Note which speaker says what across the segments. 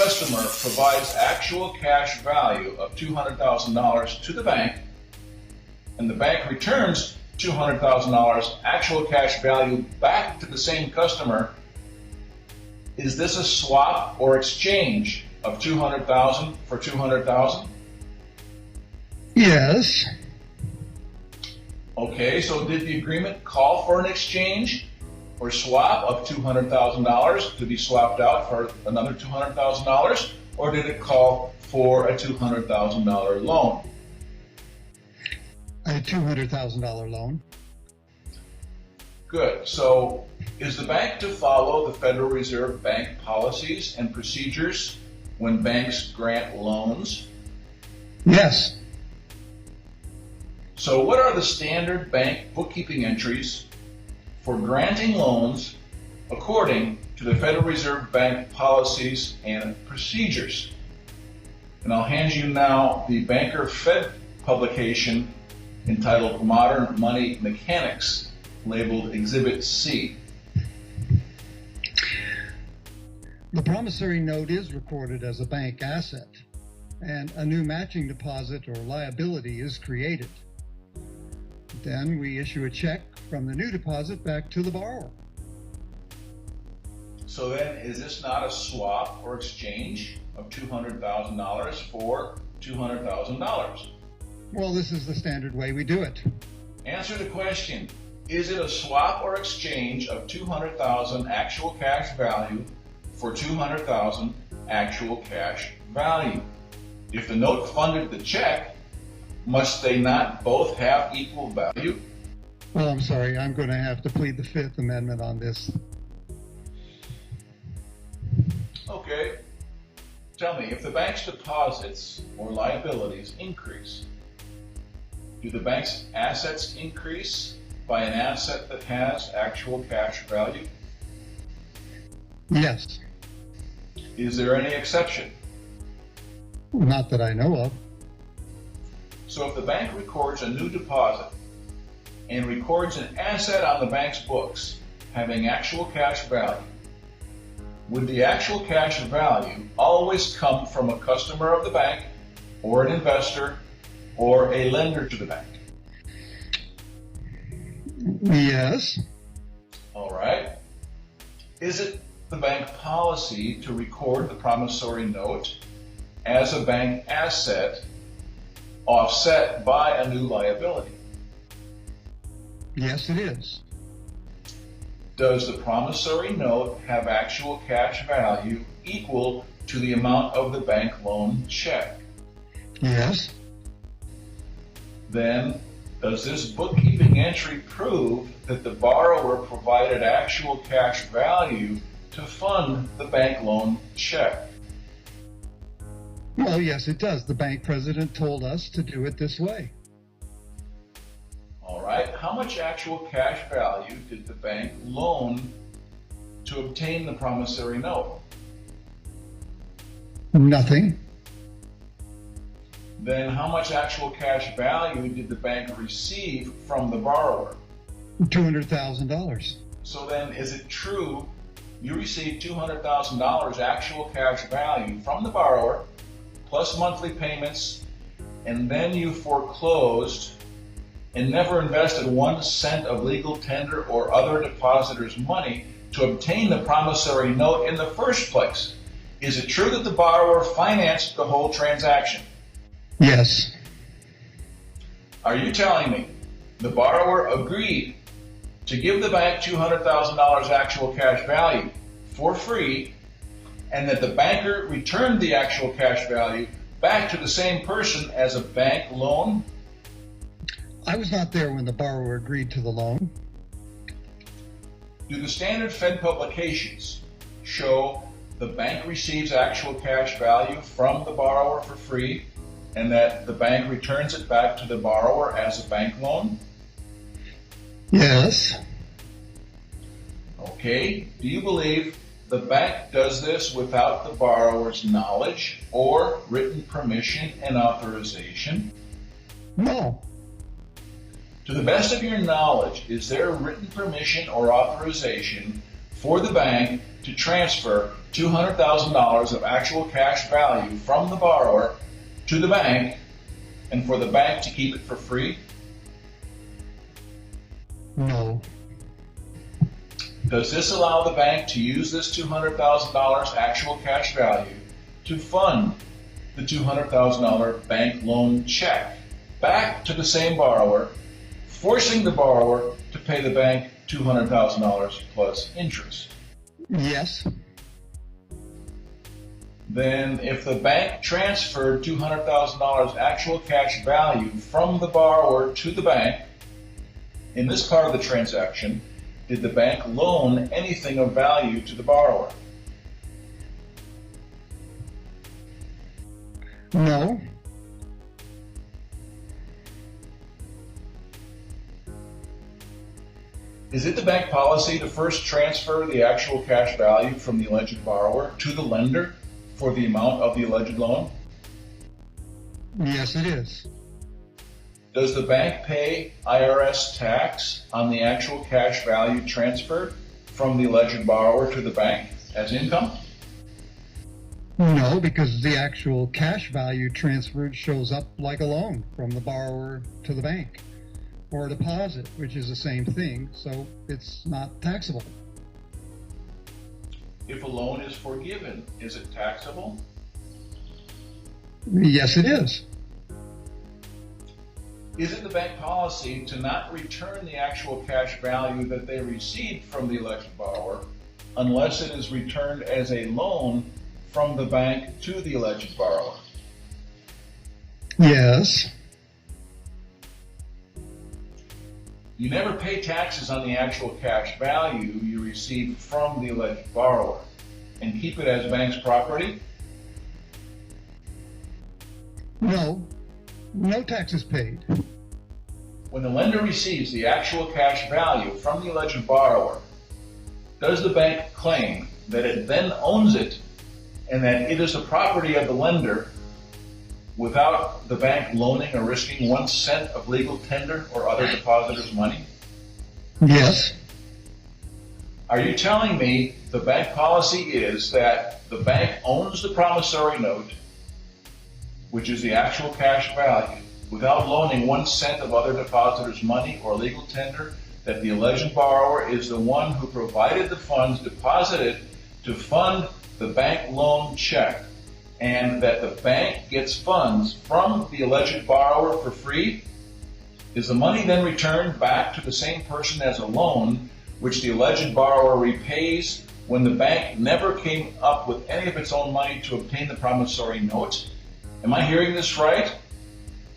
Speaker 1: customer provides actual cash value of $200,000 to the bank, and the bank returns $200,000 actual cash value back to the same customer, is this a swap or exchange of $200,000 for $200,000?
Speaker 2: Yes.
Speaker 1: Okay, so did the agreement call for an exchange or swap of $200,000 to be swapped out for another $200,000, or did it call for a $200,000 loan?
Speaker 2: A $200,000 loan.
Speaker 1: Good. So is the bank to follow the Federal Reserve Bank policies and procedures when banks grant loans?
Speaker 2: Yes.
Speaker 1: So what are the standard bank bookkeeping entries for granting loans according to the Federal Reserve Bank policies and procedures? And I'll hand you now the Banker Fed publication entitled Modern Money Mechanics, labeled Exhibit C.
Speaker 2: The promissory note is recorded as a bank asset, and a new matching deposit or liability is created. Then we issue a check from the new deposit back to the borrower.
Speaker 1: So then, is this not a swap or exchange of $200,000 for $200,000?
Speaker 2: Well, this is the standard way we do it.
Speaker 1: Answer the question. Is it a swap or exchange of $200,000 actual cash value for $200,000 actual cash value? If the note funded the check, must they not both have equal value?
Speaker 2: Well, I'm sorry, I'm going to have to plead the Fifth Amendment on this.
Speaker 1: Okay. Tell me, if the bank's deposits or liabilities increase, do the bank's assets increase by an asset that has actual cash value?
Speaker 2: Yes.
Speaker 1: Is there any exception?
Speaker 2: Not that I know of.
Speaker 1: So if the bank records a new deposit and records an asset on the bank's books having actual cash value, would the actual cash value always come from a customer of the bank or an investor or a lender to the bank?
Speaker 2: Yes.
Speaker 1: All right. Is it the bank policy to record the promissory note as a bank asset offset by a new liability?
Speaker 2: Yes, it is.
Speaker 1: Does the promissory note have actual cash value equal to the amount of the bank loan check?
Speaker 2: Yes.
Speaker 1: Then, does this bookkeeping entry prove that the borrower provided actual cash value to fund the bank loan check?
Speaker 2: Well, yes, it does. The bank president told us to do it this way.
Speaker 1: All right. How much actual cash value did the bank loan to obtain the promissory note?
Speaker 2: Nothing.
Speaker 1: Then how much actual cash value did the bank receive from the borrower?
Speaker 2: $200,000.
Speaker 1: So then, is it true you received $200,000 actual cash value from the borrower, plus monthly payments, and then you foreclosed and never invested 1 cent of legal tender or other depositor's money to obtain the promissory note in the first place? Is it true that the borrower financed the whole transaction?
Speaker 2: Yes.
Speaker 1: Are you telling me the borrower agreed to give the bank $200,000 actual cash value for free, and that the banker returned the actual cash value back to the same person as a bank loan?
Speaker 2: I was not there when the borrower agreed to the loan.
Speaker 1: Do the standard Fed publications show the bank receives actual cash value from the borrower for free, and that the bank returns it back to the borrower as a bank loan?
Speaker 2: Yes.
Speaker 1: Okay. Do you believe the bank does this without the borrower's knowledge or written permission and authorization?
Speaker 2: No.
Speaker 1: To the best of your knowledge, is there written permission or authorization for the bank to transfer $200,000 of actual cash value from the borrower to the bank and for the bank to keep it for free?
Speaker 2: No.
Speaker 1: Does this allow the bank to use this $200,000 actual cash value to fund the $200,000 bank loan check back to the same borrower, forcing the borrower to pay the bank $200,000 plus interest?
Speaker 2: Yes.
Speaker 1: Then if the bank transferred $200,000 actual cash value from the borrower to the bank, in this part of the transaction, did the bank loan anything of value to the borrower?
Speaker 2: No.
Speaker 1: Is it the bank policy to first transfer the actual cash value from the alleged borrower to the lender for the amount of the alleged loan?
Speaker 2: Yes, it is.
Speaker 1: Does the bank pay IRS tax on the actual cash value transferred from the alleged borrower to the bank as income?
Speaker 2: No, because the actual cash value transferred shows up like a loan from the borrower to the bank, or a deposit, which is the same thing, so it's not taxable.
Speaker 1: If a loan is forgiven, is it taxable?
Speaker 2: Yes, it is.
Speaker 1: Is it the bank policy to not return the actual cash value that they received from the alleged borrower unless it is returned as a loan from the bank to the alleged borrower?
Speaker 2: Yes.
Speaker 1: You never pay taxes on the actual cash value you received from the alleged borrower and keep it as bank's property?
Speaker 2: No. No taxes paid.
Speaker 1: When the lender receives the actual cash value from the alleged borrower, does the bank claim that it then owns it and that it is the property of the lender without the bank loaning or risking 1 cent of legal tender or other depositor's money?
Speaker 2: Yes.
Speaker 1: Are you telling me the bank policy is that the bank owns the promissory note, which is the actual cash value, without loaning 1 cent of other depositors' money or legal tender, that the alleged borrower is the one who provided the funds deposited to fund the bank loan check, and that the bank gets funds from the alleged borrower for free? Is the money then returned back to the same person as a loan, which the alleged borrower repays when the bank never came up with any of its own money to obtain the promissory note? Am I hearing this right?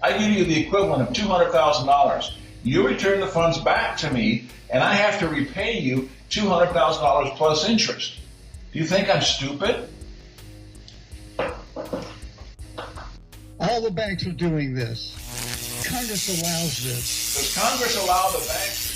Speaker 1: I give you the equivalent of $200,000. You return the funds back to me, and I have to repay you $200,000 plus interest. Do you think I'm stupid?
Speaker 2: All the banks are doing this. Congress allows this.
Speaker 1: Does Congress allow the banks